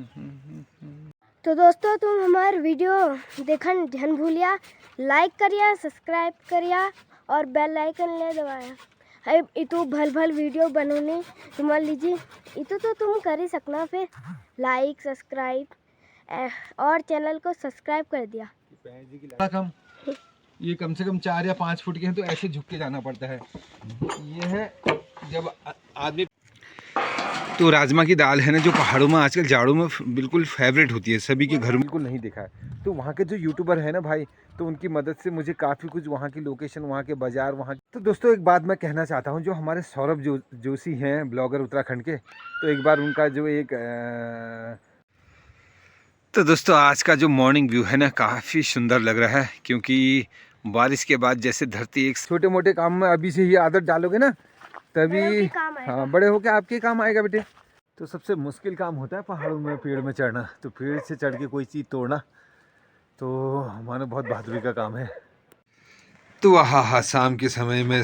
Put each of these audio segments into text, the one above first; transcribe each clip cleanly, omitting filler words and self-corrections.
तो दोस्तों तुम हमार वीडियो देखन ध्यान भूलिया, लाइक करिया, सब्सक्राइब करिया और बेल आइकन ले दबाया। है इतो भल भल वीडियो बनोने तुम लीजिए, इतो तो तुम कर ही सकना। फिर लाइक सब्सक्राइब और चैनल को सब्सक्राइब कर दिया। कम ये कम से कम 4 या 5 फुट के हैं, तो ऐसे झुक के जाना पड़ता है। ये है जब आदमी। तो राजमा की दाल है ना, जो पहाड़ों में आजकल जाड़ों में बिल्कुल फेवरेट होती है, सभी के घर में बिल्कुल नहीं देखा है। तो वहाँ के जो यूट्यूबर है ना भाई, तो उनकी मदद से मुझे काफ़ी कुछ वहाँ की लोकेशन, वहाँ के बाज़ार, वहाँ। तो दोस्तों एक बात मैं कहना चाहता हूँ, जो हमारे सौरभ जोशी हैं ब्लॉगर उत्तराखंड के, तो एक बार उनका जो एक तो दोस्तों आज का जो मॉर्निंग व्यू है ना, काफ़ी सुंदर लग रहा है, क्योंकि बारिश के बाद जैसे धरती एक छोटे मोटे काम में अभी से ही आदत डालोगे ना, तभी हाँ बड़े होके आपके काम आएगा बेटे। तो सबसे मुश्किल काम होता है पहाड़ों में पेड़ में चढ़ना। तो पेड़ से चढ़ के कोई चीज़ तोड़ना तो हमारा बहुत बहादुरी का काम है। तो हाँ शाम के समय में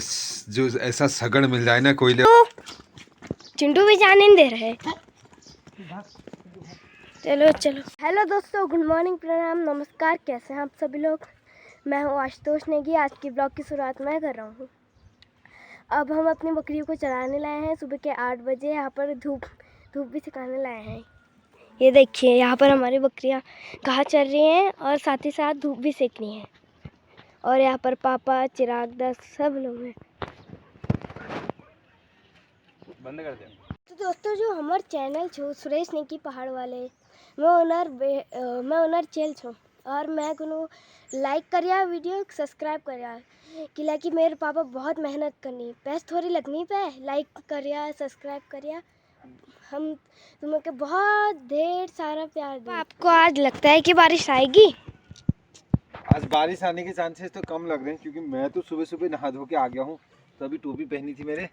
जो ऐसा सगड़ मिल जाए ना कोयले, चिंटू भी जाने नहीं दे रहे। चलो चलो। हेलो दोस्तों, गुड मॉर्निंग, प्रणाम, नमस्कार, कैसे हैं आप सभी लोग। मैं हूँ आशुतोष नेगी। आज की ब्लॉग की शुरुआत मैं कर रहा हूँ। अब हम अपनी बकरियों को चराने लाए हैं सुबह के 8 बजे। यहाँ पर धूप भी सिखाने लाए हैं। ये देखिए यहाँ पर हमारी बकरियाँ घास चर रही हैं और साथ ही साथ धूप भी सेक रही हैं। और यहाँ पर पापा, चिराग दस सब लोग हैं। बंद कर दे। तो दोस्तों जो हमारे चैनल छो सुरेश नेगी पहाड़ वाले, मैं ओनर चैनल छो और मैं को लाइक करिया, वीडियो सब्सक्राइब करिया कि मेरे पापा बहुत मेहनत करनी, पैसे थोड़ी लगनी पे लाइक करिया, सब्सक्राइब करिया। हम तुम्हें के बहुत ढेर सारा प्यार दें। आपको आज लगता है कि बारिश आएगी? आज बारिश आने के चांसेस तो कम लग रहे हैं, क्योंकि मैं तो सुबह सुबह नहा धो के आ गया हूँ। तो अभी टोपी पहनी थी मैंने,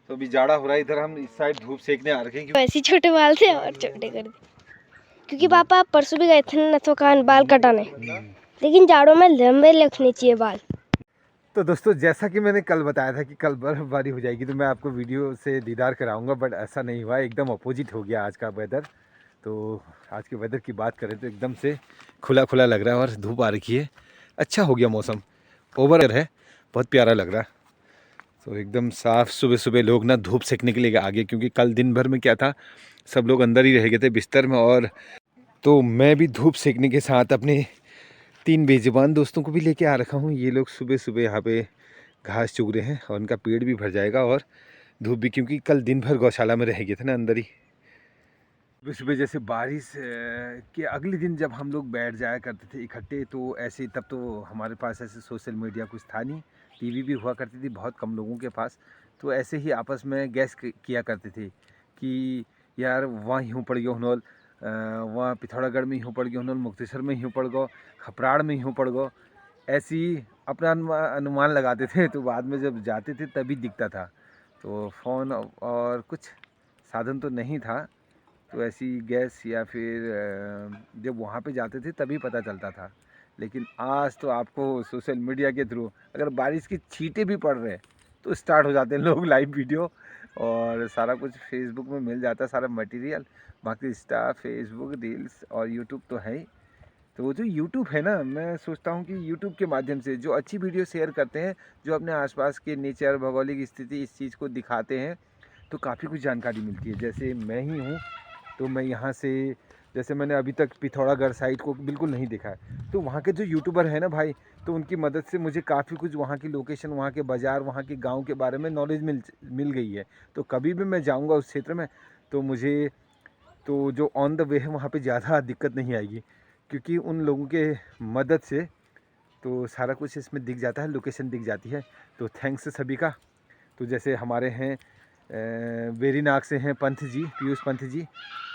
तो अभी जाड़ा हो रहा है। इधर हम इस साइड धूप सेकने आ रखे हैं। ऐसे छोटे बाल थे और छोटे कर दिए, क्योंकि पापा परसों भी गए थे नथों का बाल कटाने, लेकिन जाड़ों में लंबे रखने चाहिए बाल। तो दोस्तों जैसा कि मैंने कल बताया था कि कल बर्फबारी हो जाएगी, तो मैं आपको वीडियो से दीदार कराऊंगा, बट ऐसा नहीं हुआ। एकदम अपोजिट हो गया आज का वेदर। तो आज के वेदर की बात करें तो एकदम से खुला खुला लग रहा है और धूप आ रखी है। अच्छा हो गया मौसम, ओवर है, बहुत प्यारा लग रहा है। तो एकदम साफ सुबह सुबह लोग ना धूप सेकने के लिए आ गए, क्योंकि कल दिन भर में क्या था, सब लोग अंदर ही रह गए थे बिस्तर में। और तो मैं भी धूप सेकने के साथ अपने 3 बेजुबान दोस्तों को भी लेके आ रखा हूँ। ये लोग सुबह सुबह यहाँ पे घास चुग रहे हैं और उनका पेट भी भर जाएगा और धूप भी, क्योंकि कल दिन भर गौशाला में रह गए थे ना अंदर ही। सुबह सुबह जैसे बारिश के अगले दिन जब हम लोग बैठ जाया करते थे इकट्ठे, तो ऐसे तब तो हमारे पास ऐसे सोशल मीडिया कुछ था नहीं, टीवी भी हुआ करती थी बहुत कम लोगों के पास। तो ऐसे ही आपस में गैस किया करते थे कि यार वहाँ यूँ पड़ गयो हनोल, वहाँ पिथौरागढ़ में यूँ पड़ गयो हनोल, मुक्तेश्वर में यूँ पड़ गो, खपराड़ में यूँ पड़ गो। ऐसी अपना अनुमान लगाते थे। तो बाद में जब जाते थे तभी दिखता था। तो फ़ोन और कुछ साधन तो नहीं था, तो ऐसी गैस या फिर जब वहाँ पे जाते थे तभी पता चलता था। लेकिन आज तो आपको सोशल मीडिया के थ्रू अगर बारिश की छींटे भी पड़ रहे हैं तो स्टार्ट हो जाते हैं लोग लाइव वीडियो, और सारा कुछ फेसबुक में मिल जाता है सारा मटेरियल। बाकी इंस्टा, फेसबुक, रील्स और यूट्यूब तो है ही। तो वो जो यूट्यूब है ना, मैं सोचता हूँ कि यूट्यूब के माध्यम से जो अच्छी वीडियो शेयर करते हैं, जो अपने आसपास के नेचर, भौगोलिक स्थिति, इस चीज़ को दिखाते हैं, तो काफ़ी कुछ जानकारी मिलती है। जैसे मैं ही हूँ, तो मैं यहाँ से, जैसे मैंने अभी तक पिथौरागढ़ साइड को बिल्कुल नहीं देखा है, तो वहाँ के जो यूट्यूबर हैं ना भाई, तो उनकी मदद से मुझे काफ़ी कुछ वहाँ की लोकेशन, वहाँ के बाज़ार, वहाँ के गांव के बारे में नॉलेज मिल गई है। तो कभी भी मैं जाऊँगा उस क्षेत्र में, तो मुझे तो जो ऑन द वे है वहाँ पे ज़्यादा दिक्कत नहीं आएगी, क्योंकि उन लोगों के मदद से तो सारा कुछ इसमें दिख जाता है, लोकेशन दिख जाती है। तो थैंक्स सभी का। तो जैसे हमारे हैं वेरीनाग से हैं पंथ जी, पीयूष पंथ जी,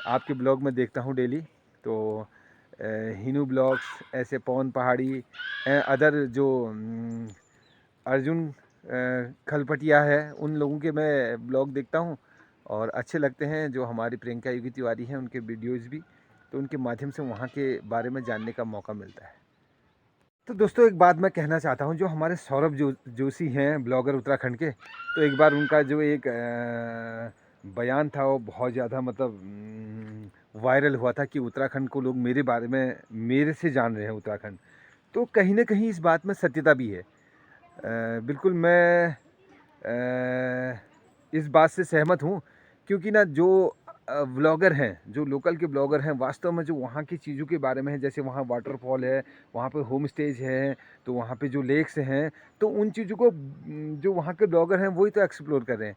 आपके ब्लॉग में देखता हूँ डेली। तो हिनू ब्लॉग्स, ऐसे पवन पहाड़ी, अदर जो अर्जुन खलपटिया है, उन लोगों के मैं ब्लॉग देखता हूँ और अच्छे लगते हैं। जो हमारी प्रियंका योगी तिवारी हैं, उनके वीडियोज़ भी, तो उनके माध्यम से वहाँ के बारे में जानने का मौका मिलता है। तो दोस्तों एक बात मैं कहना चाहता हूँ, जो हमारे सौरभ जोशी हैं ब्लॉगर उत्तराखंड के, तो एक बार उनका जो एक बयान था वो बहुत ज़्यादा मतलब वायरल हुआ था कि उत्तराखंड को लोग मेरे बारे में मेरे से जान रहे हैं उत्तराखंड, तो कहीं ना कहीं इस बात में सत्यता भी है। बिल्कुल मैं इस बात से सहमत हूँ, क्योंकि ना जो व्लॉगर हैं, जो लोकल के ब्लॉगर हैं, वास्तव में जो वहाँ की चीज़ों के बारे में है, जैसे वहाँ वाटरफॉल है, वहाँ पे होम स्टेज है, तो वहाँ पे जो लेक्स हैं, तो उन चीज़ों को जो वहाँ के ब्लॉगर हैं वही तो एक्सप्लोर कर रहे हैं।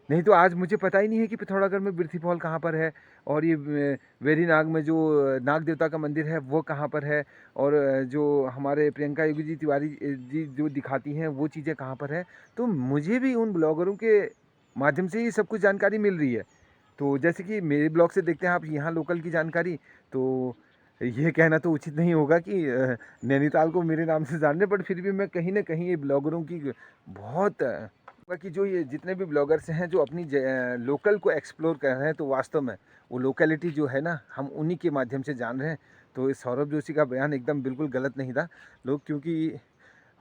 नहीं तो आज मुझे पता ही नहीं है कि पिथौरागढ़ में बिरथी फॉल कहाँ पर है, और ये वेरी नाग में जो नाग देवता का मंदिर है वो कहाँ पर है, और जो हमारे प्रियंका योगी जी तिवारी जी जो दिखाती हैं वो चीज़ें कहाँ पर है। तो मुझे भी उन ब्लॉगरों के माध्यम से ये सब कुछ जानकारी मिल रही है। तो जैसे कि मेरे ब्लॉग से देखते हैं आप यहाँ लोकल की जानकारी, तो ये कहना तो उचित नहीं होगा कि नैनीताल को मेरे नाम से जानने, बट फिर भी मैं कहीं ना कहीं ये ब्लॉगरों की बहुत कि जो ये जितने भी ब्लॉगर्स हैं जो अपनी लोकल को एक्सप्लोर कर रहे हैं, तो वास्तव में वो लोकेलिटी जो है ना, हम उन्हीं के माध्यम से जान रहे हैं। तो इस सौरभ जोशी का बयान एकदम बिल्कुल गलत नहीं था। लोग, क्योंकि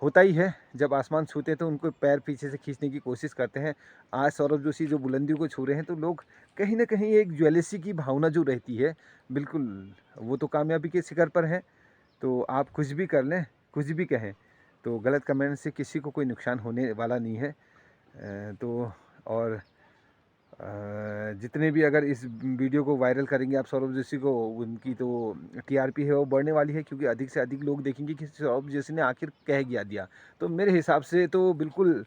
होता ही है जब आसमान छूते हैं तो उनको पैर पीछे से खींचने की कोशिश करते हैं। आज सौरभ जोशी जो बुलंदियों को छू रहे हैं, तो लोग कहीं ना कहीं एक ज्वेलसी की भावना जो रहती है, बिल्कुल वो तो कामयाबी के शिखर पर हैं। तो आप कुछ भी कर लें, कुछ भी कहें, तो गलत कमेंट से किसी को कोई नुकसान होने वाला नहीं है। तो और जितने भी अगर इस वीडियो को वायरल करेंगे आप सौरभ जोशी को, उनकी तो टीआरपी है वो बढ़ने वाली है, क्योंकि अधिक से अधिक लोग देखेंगे कि सौरभ जोशी ने आखिर कह गया दिया। तो मेरे हिसाब से तो बिल्कुल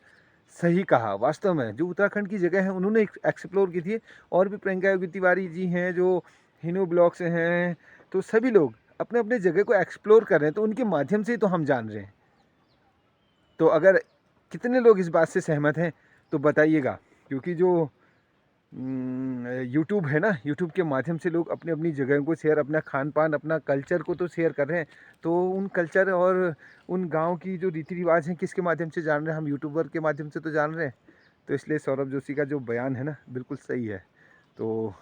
सही कहा। वास्तव में जो उत्तराखंड की जगह है उन्होंने एक्सप्लोर की थी, और भी प्रियंका योगी तिवारी जी हैं जो हिनू ब्लॉग से हैं, तो सभी लोग अपने अपने जगह को एक्सप्लोर कर रहे हैं, तो उनके माध्यम से ही तो हम जान रहे हैं। तो अगर कितने लोग इस बात से सहमत हैं तो बताइएगा, क्योंकि जो यूट्यूब है ना, यूट्यूब के माध्यम से लोग अपनी अपनी जगहों को शेयर, अपना खान पान, अपना कल्चर को तो शेयर कर रहे हैं। तो उन कल्चर और उन गांव की जो रीति रिवाज हैं किसके माध्यम से जान रहे हैं? हम यूट्यूबर के माध्यम से तो जान रहे हैं। तो इसलिए सौरभ जोशी का जो बयान है ना, बिल्कुल सही है। तो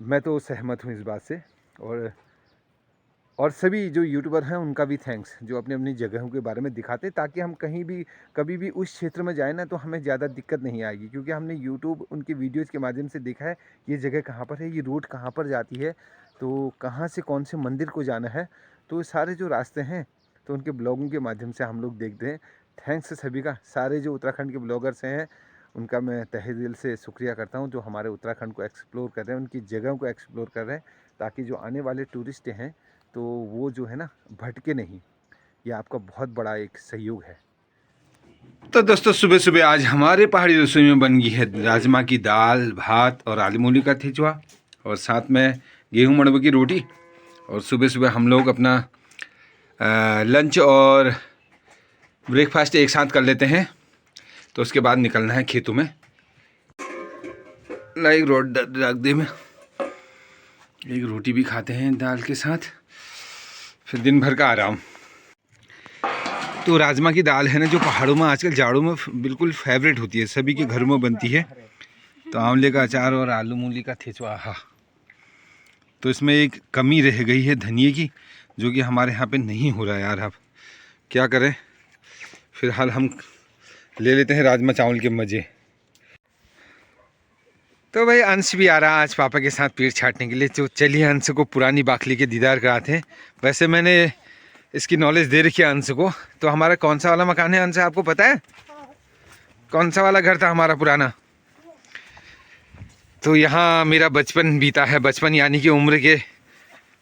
मैं तो सहमत हूँ इस बात से। और सभी जो यूट्यूबर हैं उनका भी थैंक्स, जो अपनी अपनी जगहों के बारे में दिखाते हैं, ताकि हम कहीं भी कभी भी उस क्षेत्र में जाए ना, तो हमें ज़्यादा दिक्कत नहीं आएगी, क्योंकि हमने यूट्यूब उनके वीडियोज़ के माध्यम से देखा है ये जगह कहाँ पर है, ये रोड कहाँ पर जाती है, तो कहाँ से कौन से मंदिर को जाना है, तो सारे जो रास्ते हैं तो उनके ब्लॉगों के माध्यम से हम लोग देखते हैं। थैंक्स सभी का, सारे जो उत्तराखंड के ब्लॉगर्स हैं उनका मैं तहे दिल से शुक्रिया करता हूँ, जो हमारे उत्तराखंड को एक्सप्लोर कर रहे हैं, उनकी जगहों को एक्सप्लोर कर रहे हैं, ताकि जो आने वाले टूरिस्ट हैं तो वो जो है ना भटके नहीं। ये आपका बहुत बड़ा एक सहयोग है। तो दोस्तों सुबह सुबह आज हमारे पहाड़ी रसोई में बन गई है राजमा की दाल, भात और आलू मूली का ठेचुआ, और साथ में गेहूं मड़वे की रोटी। और सुबह सुबह हम लोग अपना लंच और ब्रेकफास्ट एक साथ कर लेते हैं, तो उसके बाद निकलना है खेतों में। लाइक रोड रख दे में एक रोटी भी खाते हैं दाल के साथ, फिर दिन भर का आराम। तो राजमा की दाल है ना, जो पहाड़ों में आजकल जाड़ों में बिल्कुल फेवरेट होती है, सभी के घरों में बनती है। तो आंवले का अचार और आलू मूली का ठेचुआ, हाँ। तो इसमें एक कमी रह गई है धनिए की, जो कि हमारे यहाँ पे नहीं हो रहा है यार। अब क्या करें, फिलहाल हम ले लेते हैं राजमा चावल के मज़े। तो भाई अंश भी आ रहा आज पापा के साथ पेड़ छाटने के लिए, तो चलिए अंश को पुरानी बाखली के दीदार कराते हैं। वैसे मैंने इसकी नॉलेज दे रखी है अंश को। तो हमारा कौन सा वाला मकान है अंश, आपको पता है? कौन सा वाला घर था हमारा पुराना? तो यहाँ मेरा बचपन बीता है, बचपन यानी कि उम्र के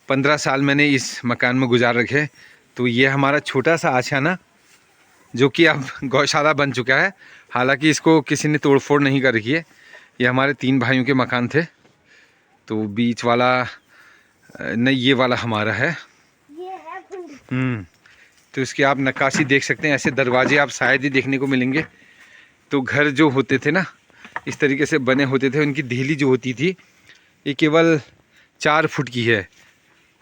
15 साल मैंने इस मकान में गुजार रखे। तो ये हमारा छोटा सा आशियाना, जो कि अब गौशाला बन चुका है, हालांकि इसको किसी ने तोड़फोड़ नहीं कर रखी है। ये हमारे 3 भाइयों के मकान थे, तो बीच वाला नहीं, ये वाला हमारा है। तो इसकी आप नक्काशी देख सकते हैं, ऐसे दरवाजे आप शायद ही देखने को मिलेंगे। तो घर जो होते थे ना, इस तरीके से बने होते थे। उनकी देहली जो होती थी ये केवल 4 फुट की है।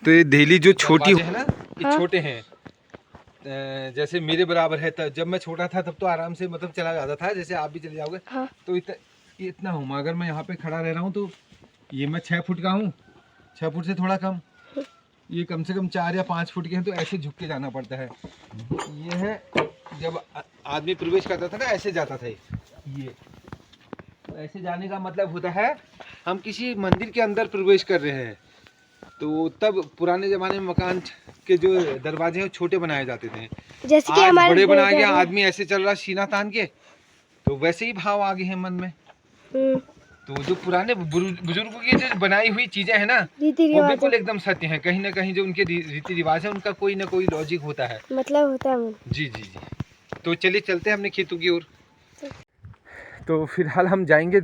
तो ये देहली जो छोटी है ना, ये छोटे हैं, जैसे मेरे बराबर है। तब जब मैं छोटा था तब तो आराम से मतलब चला जाता था, जैसे आप भी चले जाओगे। हाँ। तो इतना हूँ, अगर मैं यहाँ पे खड़ा रह रहा हूँ तो ये मैं 6 फुट का हूँ, 6 फुट से थोड़ा कम। ये कम से कम 4 या 5 फुट के हैं, तो ऐसे झुक के जाना पड़ता है। ये है जब आदमी प्रवेश करता था ना, ऐसे जाता था ये। तो ऐसे जाने का मतलब होता है हम किसी मंदिर के अंदर प्रवेश कर रहे हैं। तो तब पुराने ज़माने में मकान के जो दरवाजे हैं छोटे बनाए जाते थे, जैसे कि आज हमारे बड़े बनाया घर गया। में। आदमी ऐसे चल रहा सीना तान के, तो वैसे ही भाव आ गए हैं मन में। तो जो पुराने बुजुर्गों की जो बनाई हुई चीजें हैं ना, रीति वो रिवाज बिल्कुल एकदम सत्य है। कहीं ना कहीं जो उनके रीति रिवाज है उनका कोई ना कोई लॉजिक होता है। मतलब होता है। जी जी जी। तो चलिए चलते हैं अपने खेतों की ओर। तो फिलहाल हम जाएंगे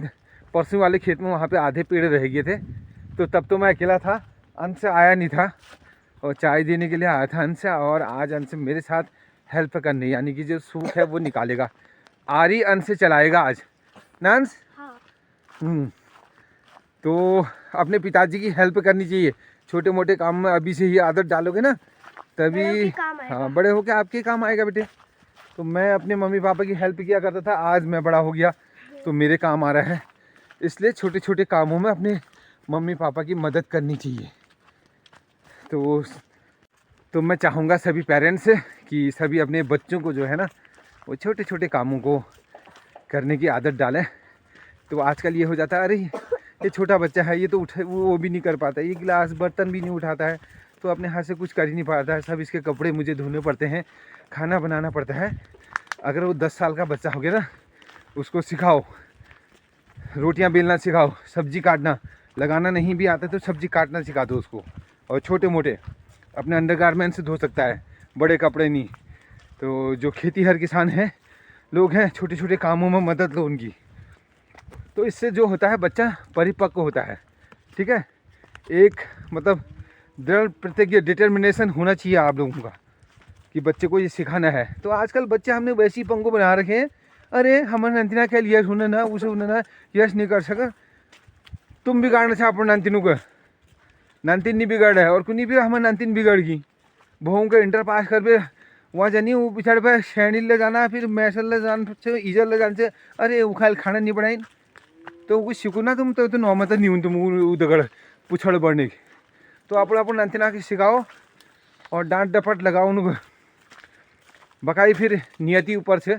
परसों वाले खेत में, वहाँ पे आधे पेड़ रह गए थे। तो तब तो मैं अकेला था, अंश आया नहीं था, और चाय देने के लिए आया था अंश। और आज अंश मेरे साथ हेल्प करने, यानी कि जो सूट है वो निकालेगा। आरी अंश चलाएगा आज ना अंश? हाँ। तो अपने पिताजी की हेल्प करनी चाहिए छोटे मोटे काम में। अभी से ही आदत डालोगे ना तभी हाँ बड़े होके आपके काम आएगा बेटे। तो मैं अपने मम्मी पापा की हेल्प किया करता था, आज मैं बड़ा हो गया तो मेरे काम आ रहा है। इसलिए छोटे छोटे कामों में अपने मम्मी पापा की मदद करनी चाहिए। तो मैं चाहूँगा सभी पेरेंट्स कि सभी अपने बच्चों को जो है ना वो छोटे छोटे कामों को करने की आदत डालें। तो आजकल ये हो जाता है, अरे ये छोटा बच्चा है, ये तो उठे वो भी नहीं कर पाता, ये गिलास बर्तन भी नहीं उठाता है, तो अपने हाथ से कुछ कर ही नहीं पाता है। सब इसके कपड़े मुझे धोने पड़ते हैं, खाना बनाना पड़ता है। अगर वो 10 साल का बच्चा हो गया ना, उसको सिखाओ, रोटियां बेलना सिखाओ, सब्जी काटना, लगाना नहीं भी आता तो सब्जी काटना सिखा दो उसको। और छोटे मोटे अपने अंडरगारमेंट से धो सकता है, बड़े कपड़े नहीं। तो जो खेती हर किसान हैं लोग हैं, छोटे छोटे कामों में मदद लो उनकी। तो इससे जो होता है बच्चा परिपक्व होता है। ठीक है, एक मतलब दृढ़ प्रतिज्ञ डिटर्मिनेशन होना चाहिए आप लोगों का कि बच्चे को ये सिखाना है। तो आजकल बच्चे हमने वैसी पंगो बना रखे हैं, अरे हमारे नंतिना क्या लिया सुने ना उसे उन्हें ना यश नहीं कर सका, तुम बिगाड़ना चाह अपने नंतिनों को। नंतिन नहीं बिगड़ है और कुनी भी हमारे नंतिन बिगड़ गई। बहुओं के इंटर पास कर पे वहाँ जानी वो पिछड़ पे शैनी ले जाना, फिर मैसल ले जाना से ईजर ले जाने से, अरे उखाल खाना नहीं बढ़ाई तो कुछ सीखो ना तुम। तो नौमत नहीं हूँ तुम उदगड़ पुछड़ बढ़ने की। तो अपन नंतिना की सिखाओ और डांट डपट लगाओ उनको बकाई। फिर नियति ऊपर से,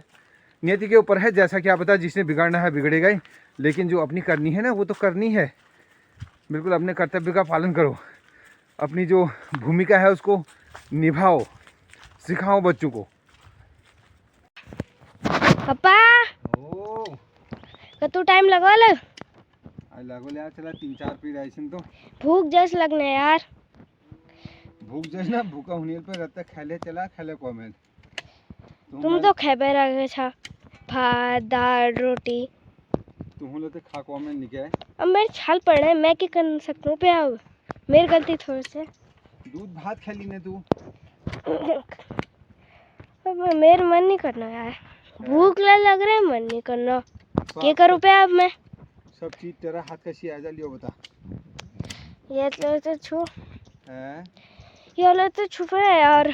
नियति के ऊपर है, जैसा कि आप बता जिसने बिगाड़ना है बिगड़ेगा ही, लेकिन जो अपनी करनी है ना वो तो करनी है। बिल्कुल अपने कर्तव्य का पालन करो, अपनी जो भूमिका है उसको निभाओ, सिखाओ बच्चों को। पापा ओ कतू टाइम लगवाल? आज लागो यार, चला 3-4 पीड़ ऐसे तो भूख जैस लगने यार। भूख जैसे ना भूखा होने पे रहता खेले चला खेले को मैं। तुम तो खेबे रहे छा भात दाल रोटी। तुम लोग तो खा को मैं नहीं गए। अब मेरे छाल पड़े हैं, मैं क्या कर सकता हूँ पे? अब मेरी गलती थोड़ी से। दूध भात खेली ने तू? अब मेरा मन नहीं करना यार, भूख लग रहा है, मन नहीं करना। क्या करूँ पे अब मैं? सब चीज तेरा हाथ कैसी आ जा लियो बता। ये तो छू हैं? ये लो तो छुपे है यार।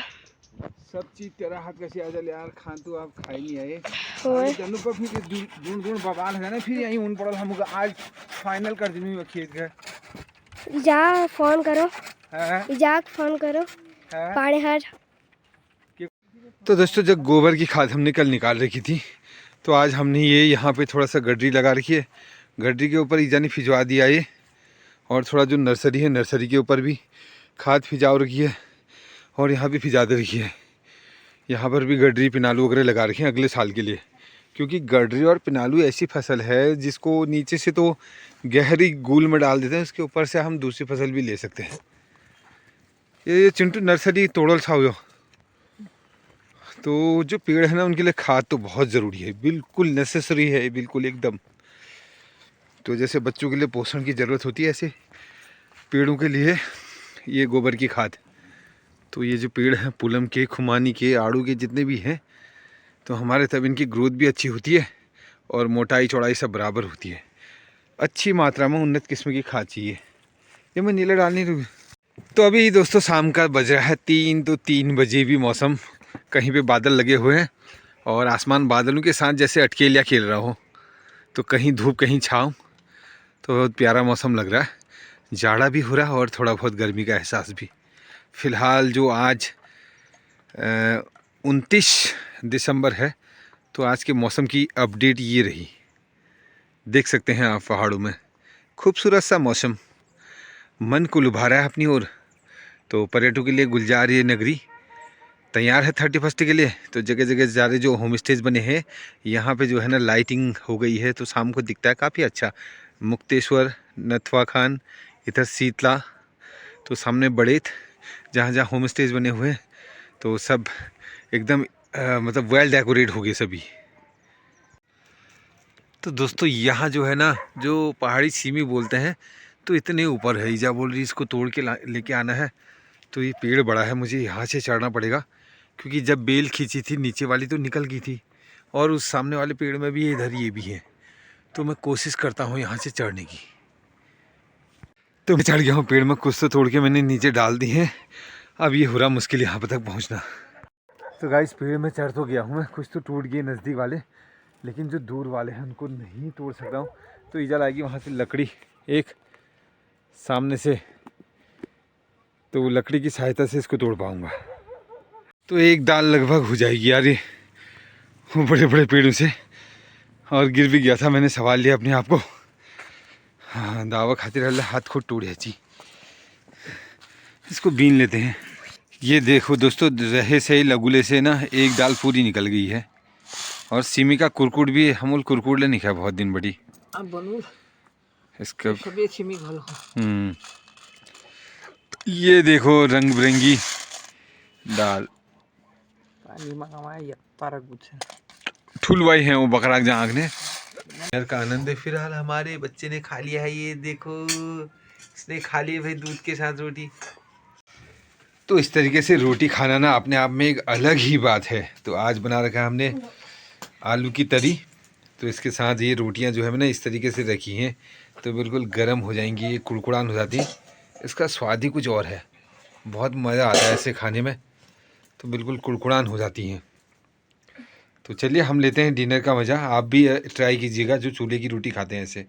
सब चीज तेरा हाथ कैसे आ जा यार, खान तो आप खाई नहीं आए। होए जन्नू पर फिर ढूंढ ढूंढ बवाल है ना, फिर यहीं उन पड़ल हमको आज फाइनल कर दूँ खेत का। जा फोन करो, है जा फोन करो पानी हर। तो दोस्तों जब गोबर की खाद हमने कल निकाल रखी थी, तो आज हमने ये यहाँ पे थोड़ा सा गड्ढी लगा रखी है। गड्ढी के ऊपर ईजा ने फिजवा दिया ये, और थोड़ा जो नर्सरी है नर्सरी के ऊपर भी खाद फिजाव रखी है, और यहाँ भी फिजा दे रखी है। यहाँ पर भी गडरी पिनालू वगैरह लगा रखे हैं अगले साल के लिए, क्योंकि गडरी और पिनालू ऐसी फसल है जिसको नीचे से तो गहरी गूल में डाल देते हैं, उसके ऊपर से हम दूसरी फसल भी ले सकते हैं। ये चिंटू नर्सरी तोड़ल सा हो। तो जो पेड़ है ना उनके लिए खाद तो बहुत ज़रूरी है, बिल्कुल नेसेसरी है, बिल्कुल एकदम। तो जैसे बच्चों के लिए पोषण की ज़रूरत होती है, ऐसे पेड़ों के लिए ये गोबर की खाद। तो ये जो पेड़ हैं पुलम के, खुमानी के, आड़ू के जितने भी हैं, तो हमारे तब इनकी ग्रोथ भी अच्छी होती है और मोटाई चौड़ाई सब बराबर होती है। अच्छी मात्रा में उन्नत किस्म की खाद चाहिए। ये मैं नीले डालनी रुकी। तो अभी दोस्तों शाम का बज रहा है 3, तो 3 बजे भी मौसम कहीं पे बादल लगे हुए हैं और आसमान बादलों के साथ जैसे अटकेलियाँ खेल रहा हो, तो कहीं धूप कहीं छाँव। तो बहुत प्यारा मौसम लग रहा है, जाड़ा भी हो रहा है और थोड़ा बहुत गर्मी का एहसास भी। फ़िलहाल जो आज 29 दिसंबर है, तो आज के मौसम की अपडेट ये रही। देख सकते हैं आप पहाड़ों में खूबसूरत सा मौसम मन को लुभा रहा है अपनी ओर। तो पर्यटकों के लिए गुलजार ये नगरी तैयार है 31 के लिए। तो जगह जगह ज़्यादा जो होम स्टेज बने हैं यहाँ पे जो है ना लाइटिंग हो गई है, तो शाम को दिखता है काफ़ी अच्छा। मुक्तेश्वर, नथवा खान, इधर शीतला, तो सामने बड़ेत, जहाँ जहाँ होम स्टेज बने हुए हैं तो सब एकदम मतलब वेल डेकोरेट हो गए सभी। तो दोस्तों यहाँ जो है ना, जो पहाड़ी सीमी बोलते हैं, तो इतने ऊपर है। ईजा बोल रही इसको तोड़ के लेके आना है। तो ये पेड़ बड़ा है, मुझे यहाँ से चढ़ना पड़ेगा, क्योंकि जब बेल खींची थी नीचे वाली तो निकल गई थी, और उस सामने वाले पेड़ में भी इधर ये भी है। तो मैं कोशिश करता हूँ यहाँ से चढ़ने की। तो मैं चढ़ गया हूँ पेड़ में, कुछ तो तोड़ के मैंने नीचे डाल दी है। अब ये हो रहा मुश्किल यहाँ तक पहुँचना। तो गाइस पेड़ में चढ़ तो गया हूँ मैं, कुछ तो टूट गए नज़दीक वाले, लेकिन जो दूर वाले हैं उनको नहीं तोड़ सकता हूँ। तो ईजा लाएगी वहाँ से लकड़ी एक सामने से, तो लकड़ी की सहायता से इसको तोड़ पाऊँगा। तो एक डाल लगभग हो जाएगी यार ये बड़े बड़े पेड़ों से। और गिर भी गया था, मैंने सवाल लिया अपने आप को। हाँ, दावा खातिर रहा, हाथ खुद टूट जाती। इसको बीन लेते हैं। ये देखो दोस्तों, रहे से लगुले से ना एक डाल पूरी निकल गई है। और सीमी का कुरकुट भी हमूल कुरकुट ले नहीं खाया बहुत दिन बड़ी इसका। ये देखो रंग बिरंगी दाल ठुलवाई है वो बकराक जहाँ आग ने। यार का आनंद है। फिलहाल हमारे बच्चे ने खा लिया है, ये देखो इसने खा लिया भाई दूध के साथ रोटी। तो इस तरीके से रोटी खाना ना अपने आप में एक अलग ही बात है। तो आज बना रखा है हमने आलू की तरी। तो इसके साथ ये रोटियां जो है ना इस तरीके से रखी हैं, तो बिल्कुल गर्म हो जाएंगी, ये कुड़कुड़ान हो जाती। इसका स्वाद ही कुछ और है, बहुत मज़ा आता है ऐसे खाने में, तो बिल्कुल कुड़कुड़ान हो जाती हैं। तो चलिए हम लेते हैं डिनर का मज़ा। आप भी ट्राई कीजिएगा जो चूल्हे की रोटी खाते हैं ऐसे।